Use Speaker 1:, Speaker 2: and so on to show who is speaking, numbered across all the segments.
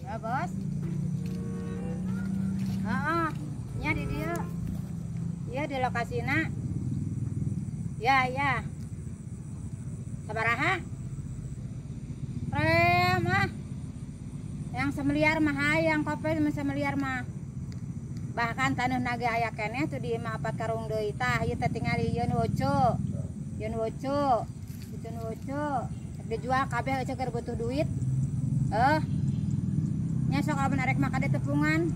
Speaker 1: Ya, Bos. Heeh. Nya di dieu. Ieu di lokasina. Ya. Sabaraha? Rem ah. Yang semeliar mah hayang kopi mah semeliar mah. Bahkan taneuh nage aya keneh tuh di mah 4 karung deui tah ieu teh tinggal yeun woco. Yeun woco. Yeun woco. Dijual kabeh eueuh keur butuh duit. Nya sok amun arek mah kade tepungan.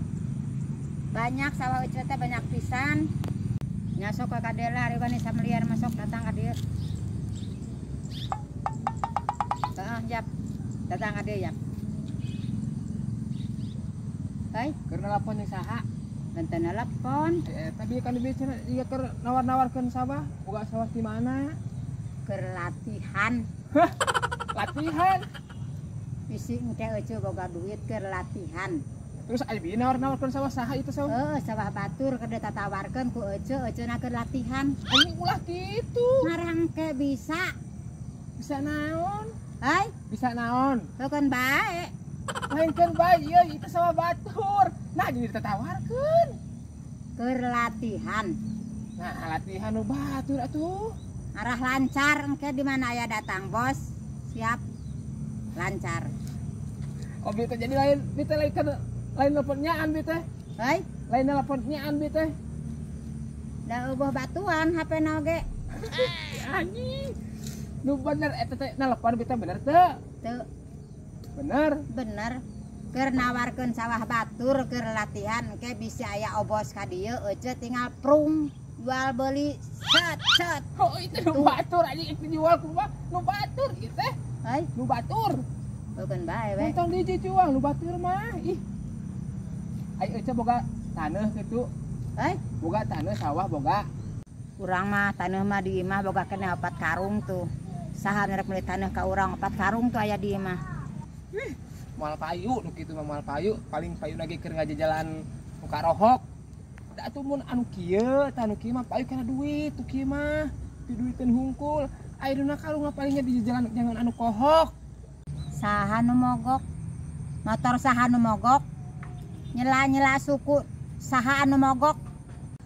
Speaker 1: Banyak sawah eueuh teh banyak pisan. Nya sok ka kadela ari wani sameliar masuk datang ka dieu. Jap. Datang ka dieu jap. Hei,
Speaker 2: keur nelpon yang saha?
Speaker 1: Benten nelpon.
Speaker 2: Tadi kan bicara dia keur nawar-nawarkeun sawah, boga sawah di mana?
Speaker 1: Keur latihan.
Speaker 2: Latihan.
Speaker 1: Bisi engke eueuh boga duit keur latihan.
Speaker 2: Terus abi nawar-nawarkeun sawah saha itu sawah?
Speaker 1: Sawah batur keur ditatawarkeun ku eueuh-eueuhna keur latihan.
Speaker 2: Ini ulah gitu.
Speaker 1: Ngarang ke bisa.
Speaker 2: Bisa naon?
Speaker 1: Hai,
Speaker 2: Bisa naon?
Speaker 1: tukeun bae.
Speaker 2: Lainkeun bae ieu itu sawah batur. Nah jadi ditatawarkeun.
Speaker 1: Keur latihan.
Speaker 2: Nah, latihan nu batur atuh.
Speaker 1: Arah lancar engke di mana aya datang, Bos. Siap. Lancar.
Speaker 2: Oh, bete jadi lain kan lain nelponnyaan bete.
Speaker 1: Hei,
Speaker 2: Lain nelponnyaan bete.
Speaker 1: da eueuh batuan HP na oge.
Speaker 2: Anjing. Nu bener eta teh nelpon bete bener teu?
Speaker 1: Teu
Speaker 2: Bener.
Speaker 1: Keur nawarkeun sawah batur keur latihan engke bisa aya obos ka dieu eueuh tinggal prung jual beli set.
Speaker 2: Oh, itu nu batur anjing itu jual kumaha? Nu batur ieu teh.
Speaker 1: Hei,
Speaker 2: Nu batur.
Speaker 1: tukeun bae we.
Speaker 2: Tong dijual nu batur mah. Ih. Ai eueuh boga taneuh kitu.
Speaker 1: Hei,
Speaker 2: Boga taneuh sawah boga.
Speaker 1: urang mah taneuh mah di imah boga keneh 4 karung tuh. Saha rek meuli taneuh ka urang 4 karung tuh aya di imah.
Speaker 2: Moal payu nu kitu mah moal payu, paling payu lagi keur ngajajalan nu karohok. Da atuh mun anu kieu, tah anu kieu mah payu kana duit tuh kieu mah. Ti duiteun hungkul. Ayeuna kalung mah palingnya di jalan jangan anu kohok.
Speaker 1: Saha nu mogok? Motor saha nu mogok? Nyela suku saha anu mogok?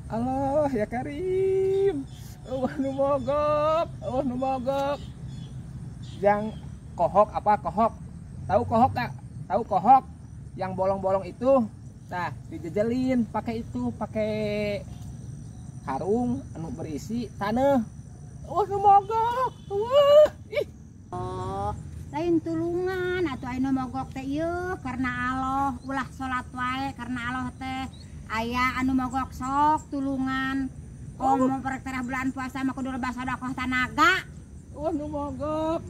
Speaker 2: Allah ya Karim. Allah nu mogok. Yang kohok apa kohok? Tahu kohok tak? Tahu kohok yang bolong-bolong itu? Nah, dijejelin pakai itu, pakai karung anu berisi taneuh. Nu mogok. Ih.
Speaker 1: Oh, lain tulungan atuh anu mogok teh ieu karena Allah ulah salat wae karena Allah teh aya anu mogok sok tulungan. Mau perek bulan puasa mah kudu lebah sedekah tanaga.
Speaker 2: Nu mogok.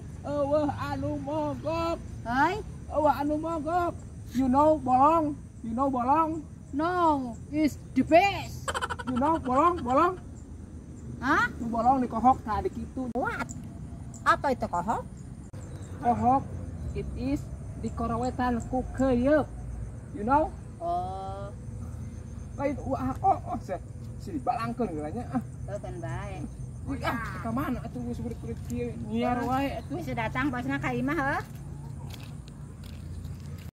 Speaker 2: Anu mogok.
Speaker 1: Hei,
Speaker 2: Anu mogok. You know bolong?
Speaker 1: no, is the best.
Speaker 2: You know bolong?
Speaker 1: Hah?
Speaker 2: Nu bolong di kohok tah di kitu.
Speaker 1: What? Apa itu kohok?
Speaker 2: Kohok it is di korowetan ku keuyeup. You know?
Speaker 1: Oh,
Speaker 2: Lain si dibalangkeun geulanya ah.
Speaker 1: tukeun bae.
Speaker 2: Ka mana atuh geus kurit-kurit kieu nyiar wae atuh.
Speaker 1: Bisa datang bosna ka imah heuh.